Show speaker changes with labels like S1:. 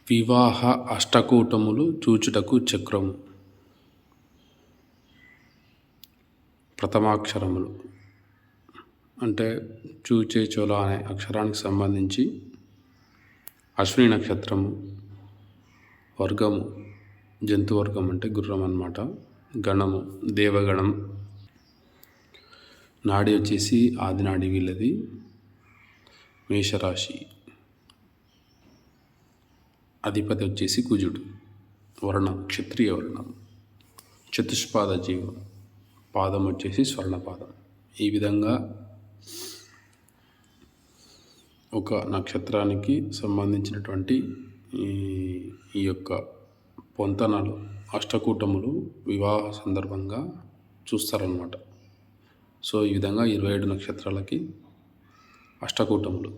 S1: వివాహ అష్టకూటములు చూచుటకు చక్రము. ప్రథమాక్షరములు అంటే చూచే చోళ అనే అక్షరానికి సంబంధించి అశ్విని నక్షత్రము, వర్గము జంతువర్గం అంటే గుర్రం అన్నమాట, గణము దేవగణం, నాడి వచ్చేసి ఆదినాడి వీళ్ళది, మేషరాశి, అధిపతి వచ్చేసి కుజుడు, వర్ణం క్షత్రియ వర్ణం, చతుష్పాద జీవం, పాదం వచ్చేసి స్వర్ణపాదం. ఈ విధంగా ఒక నక్షత్రానికి సంబంధించినటువంటి ఈ యొక్క పొంతనలు అష్టకూటములు వివాహ సందర్భంగా చూస్తారన్నమాట. సో ఈ విధంగా 27 నక్షత్రాలకి అష్టకూటములు.